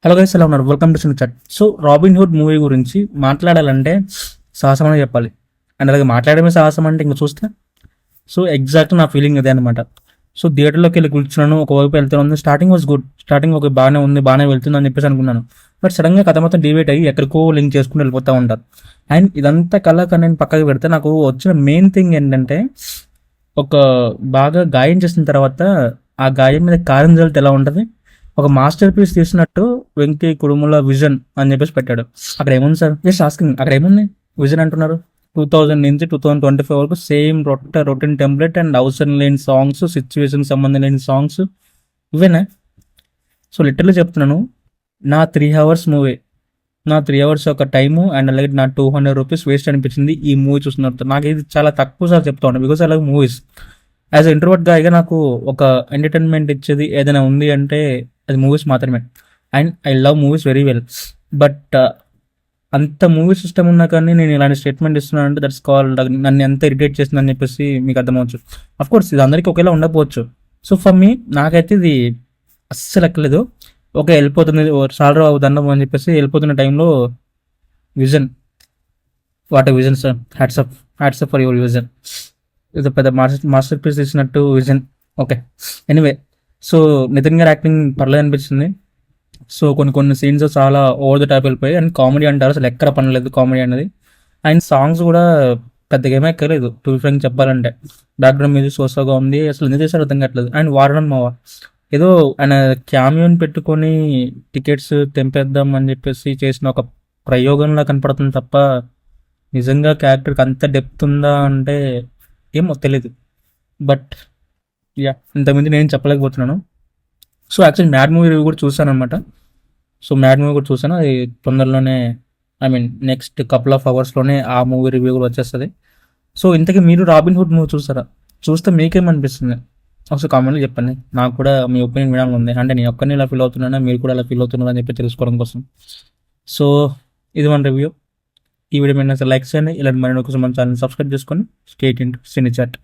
Hello guys, ఎలా ఉన్నారు? Welcome to cine chat. So Robin Hood movie గురించి మాట్లాడాలంటే సాహసం అనే చెప్పాలి. అండ్ అలాగే మాట్లాడమే సాహసం అంటే ఇంకా చూస్తే సో ఎగ్జాక్ట్ నా ఫీలింగ్ అదే అనమాట. సో థియేటర్లోకి వెళ్ళి కూర్చున్నాను, ఒకవైపు వెళ్తున్నాను. స్టార్టింగ్ వాజ్ గుడ్, స్టార్టింగ్ ఒక బాగానే ఉంది, బాగానే వెళ్తుంది అని చెప్పేసి అనుకున్నాను. బట్ సడన్గా కథ మొత్తం డివేట్ అయ్యి ఎక్కడికో లింక్ చేసుకుని వెళ్ళిపోతూ ఉంటారు. అండ్ ఇదంతా కళ నేను పక్కకి పెడితే నాకు వచ్చిన మెయిన్ థింగ్ ఏంటంటే, ఒక బాగా గాయం చేసిన తర్వాత ఆ గాయం మీద కారం జల్లితే ఎలా ఉంటుంది, ఒక మాస్టర్ పీస్ తీసినట్టు వెంకీ కుడుముల విజన్ అని చెప్పేసి పెట్టాడు. అక్కడ ఏముంది సార్? జస్ట్ ఆస్కింగ్, అక్కడ ఏముంది? విజన్ అంటున్నారు. 2000 నుంచి 2025 వరకు సేమ్ రొటీన్ టెంప్లెట్ అండ్ అవసరం లేని సాంగ్స్, సిచ్యువేషన్ సంబంధం లేని సాంగ్స్ ఇవేనా? సో లిటరల్లీ చెప్తున్నాను, నా 3 hours మూవీ, నా 3 hours ఒక టైము అండ్ అలాగే నా 200 రూపీస్ వేస్ట్ అనిపించింది ఈ మూవీ చూస్తున్నారు. నాకు ఇది చాలా తక్కువ సార్ చెప్తా ఉన్నాను. బికాస్ అలాగే మూవీస్ యాజ్ ఇంట్రోవర్ట్ గాయగా నాకు ఒక ఎంటర్టైన్మెంట్ ఇచ్చేది ఏదైనా ఉంది అంటే అది మూవీస్ మాత్రమే. And I love movies very well. But అంత మూవీ సిస్టమ్ ఉన్నా కానీ నేను ఇలాంటి స్టేట్మెంట్ ఇస్తున్నాను అంటే దట్స్ కాల్డ్ నన్ను ఎంత ఇరిటేట్ చేస్తుందని చెప్పేసి మీకు అర్థమవచ్చు. అఫ్ కోర్స్ ఇది అందరికీ ఒకేలా ఉండకపోవచ్చు. సో ఫర్ మీ, నాకైతే ఇది అస్సలు ఎక్కలేదు. ఓకే, వెళ్ళిపోతుంది సాలరీ దండం అని చెప్పేసి వెళ్ళిపోతున్న టైంలో vision, what a vision sir. Hats off for your vision. ఇది పెద్ద మాస్టర్ పీస్ తీసినట్టు vision. Okay, anyway. So Nitin గారి యాక్టింగ్ పర్లేదు అనిపించింది. సో కొన్ని సీన్స్ చాలా ఓవర్ ద టాప్ వెళ్ళిపోయి, అండ్ కామెడీ అంటారు అసలు ఎక్కడ పనిలేదు కామెడీ అనేది. అండ్ సాంగ్స్ కూడా పెద్దగా ఏమీ ఎక్కలేదు టు ఫ్రెండ్ చెప్పాలంటే. బ్యాక్గ్రౌండ్ మ్యూజిక్ సోసాగా ఉంది, అసలు ఎందుకు చేశారు అర్థం కావట్లేదు. అండ్ వారణం మావా ఏదో ఆయన క్యామియోని పెట్టుకొని టికెట్స్ తెంపేద్దాం అని చెప్పేసి చేసిన ఒక ప్రయోగంలా కనపడుతుంది తప్ప నిజంగా క్యారెక్టర్కి అంత డెప్త్ ఉందా అంటే ఏమో తెలీదు. బట్ యా, ఇంతకుముందు నేను చెప్పలేకపోతున్నాను. So actually mad movie review కూడా చూసాను అనమాట. సో మ్యాడ్ మూవీ కూడా చూసాను, అది తొందరలోనే, I mean next couple of అవర్స్లోనే ఆ మూవీ రివ్యూ కూడా వచ్చేస్తుంది. సో ఇంతకీ మీరు రాబిన్ హుడ్ మూవీ చూసారా? చూస్తే మీకేమనిపిస్తుంది ఒకసారి కామెంట్లో చెప్పండి. నాకు కూడా మీ ఒపీనియన్ వినాలని ఉంది. అంటే నేను ఒక్కరిని ఇలా ఫీల్ అవుతున్నానా, మీరు కూడా ఇలా ఫీల్ అవుతున్నారా అని చెప్పి తెలుసుకోవడం కోసం. సో ఇది మన రివ్యూ. ఈ వీడియో మీద లైక్ చేయండి. ఇలాంటి మరిన్ని కోసం మన ఛానల్ సబ్స్క్రైబ్ చేసుకొని స్టేట్ ఇన్ సినీ చాట్.